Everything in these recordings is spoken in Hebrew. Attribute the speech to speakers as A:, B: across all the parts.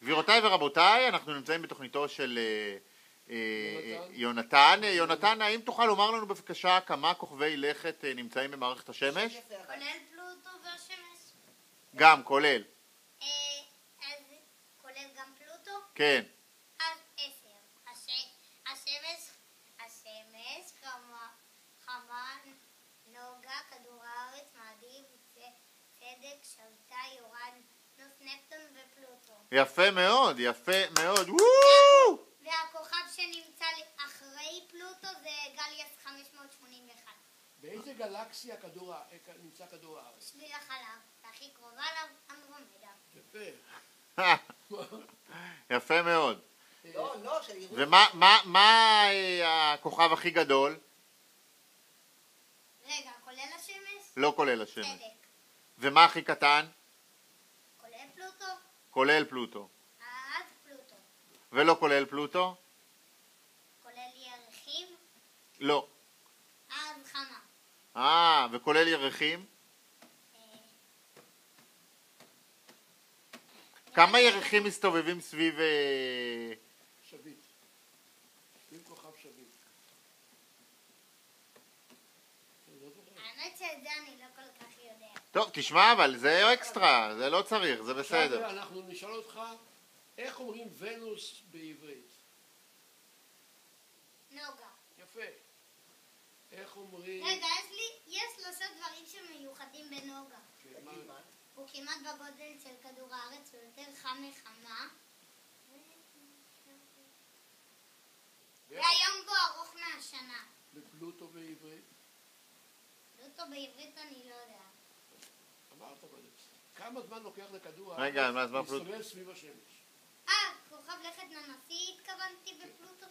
A: גבירותיי ורבותיי, אנחנו נמצאים בתוכניתו של יונתן. יונתן, האם תוכל לומר לנו בבקשה כמה כוכבי לכת נמצאים במערכת השמש?
B: כולל פלוטו והשמש?
A: גם, כולל.
B: אז כולל גם פלוטו?
A: כן.
B: אז 10. השמש, חמה, נוגה, כדור הארץ, מאדים, צדק, שבתאי, אורנוס, נפטון ופלוטו.
A: יפה מאוד, יפה מאוד.
B: והכוכב שנמצא אחרי פלוטו זה גליאס 581.
C: באיזה גלקסיה נמצא כדור הארץ?
B: שביל החלב, והכי קרובה אליו אנדרומדה.
C: יפה.
A: יפה מאוד.
D: לא,
A: ומה הכוכב הכי גדול?
B: רגע, כולל השמש?
A: לא כולל השמש.
B: צדק.
A: ומה הכי קטן?
B: כולל פלוטו?
A: כולל פלוטו.
B: אז פלוטו.
A: ולא כולל פלוטו?
B: כולל ירחים?
A: לא.
B: אז חמה.
A: וכולל ירחים? כמה ירחים מסתובבים סביב...
C: שביט. סביב כוכב שביט.
B: האמת שאת זה אני לא כל כך יודע.
A: טוב, תשמע, אבל זה אקסטרה, זה לא צריך, זה בסדר.
C: עכשיו אנחנו נשאל אותך, איך אומרים ונוס בעברית?
B: נוגה.
C: יפה. איך אומרים...
B: רגע, יש 3 דברים שמיוחדים בנוגה. הוא כמעט בגודל של כדור הארץ, הוא יותר חם מחמה. והיום בו ארוך מהשנה.
C: בפלוטו בעברית?
B: פלוטו בעברית אני לא יודעת.
C: אמרת קודם. כמה זמן לוקח לכדור הארץ
A: רגע, מה זמן פלוטו?
C: להסתובב סביב השמש?
B: כוכב לכת ננסי התכוונתי בפלוטו?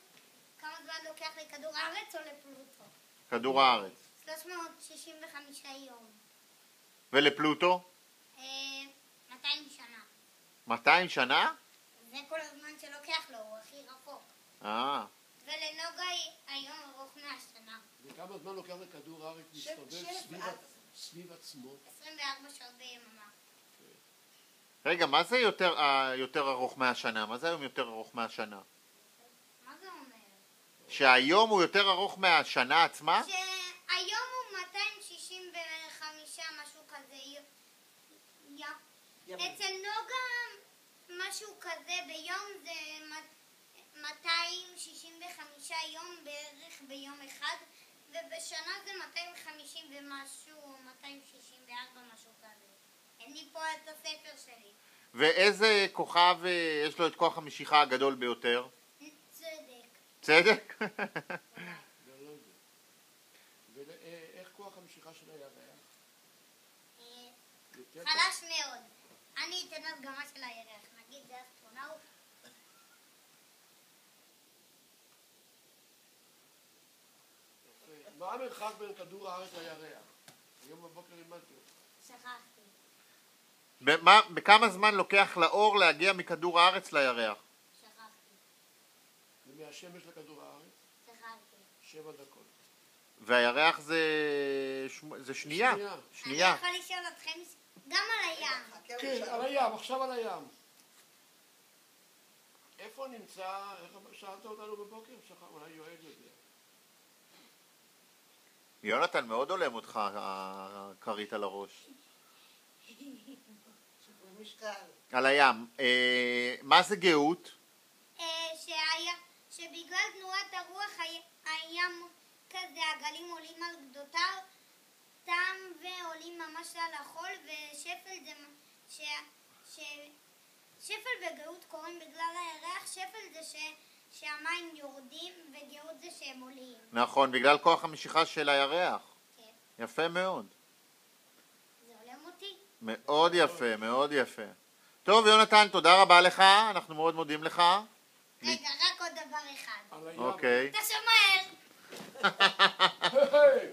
B: כמה זמן לוקח לכדור הארץ או לפלוטו?
A: כדור הארץ.
B: 365 יום.
A: ולפלוטו?
B: 200 שנה.
A: 200 שנה?
B: זה כל הזמן שלוקח לו, הוא הכי רחוק. ולנוגה היום ארוך מהשנה.
C: וכמה זמן לוקח לכדור הארץ להסתובב סביב עצמו?
B: 24 שעות ביממה.
A: רגע, מה זה יותר ארוך מהשנה? מה זה היום יותר ארוך מהשנה?
B: מה זה אומר?
A: שהיום הוא יותר ארוך מהשנה עצמה?
B: שהיום הוא 265 משהו כזה. אצל נוגה משהו כזה ביום זה 265 יום בערך ביום אחד, ובשנה זה 250 ומשהו, 264 משהו כזה. אין לי פה את הספר שלי.
A: ואיזה כוכב יש לו את כוח המשיכה הגדול ביותר?
B: צדק.
A: צדק?
C: ואיך כוח המשיכה של הירח?
B: חלש מאוד. אני אתן הדגמה של הירח. נגיד זה אסטרונאוט.
C: מה המרחק בין כדור הארץ לירח? היום בבוקר לימדתי.
B: שכחתי.
A: בכמה זמן לוקח לאור להגיע מכדור הארץ לירח?
B: שכחתי.
C: ומהשמש לכדור הארץ?
B: שכחתי.
C: 7 דקות.
A: והירח זה שנייה.
B: אני יכול לשאול אתכם גם על הים.
C: כן, על הים, עכשיו על הים. איפה נמצא, שאלת אותנו בבוקר? אולי יואל יודע.
A: יונתן, מאוד עולם אותך הכרית על הראש. על הים. מה זה גאות?
B: שבגלל תנועת הרוח הים כזה, הגלים עולים על גדותיו ועולים ממש על החול, ושפל זה שפל וגאות קוראים בגלל הירח. שפל זה שהמים יורדים, וגאות זה שהם עולים.
A: נכון, בגלל כוח המשיכה של הירח.
B: כן.
A: יפה מאוד.
B: זה עולם אותי.
A: מאוד יפה, מאוד יפה. טוב, יונתן, תודה רבה לך, אנחנו מאוד מודים לך.
B: רגע, רק עוד דבר אחד.
C: על הים.
A: אוקיי.
B: אתה שמע?
C: היי!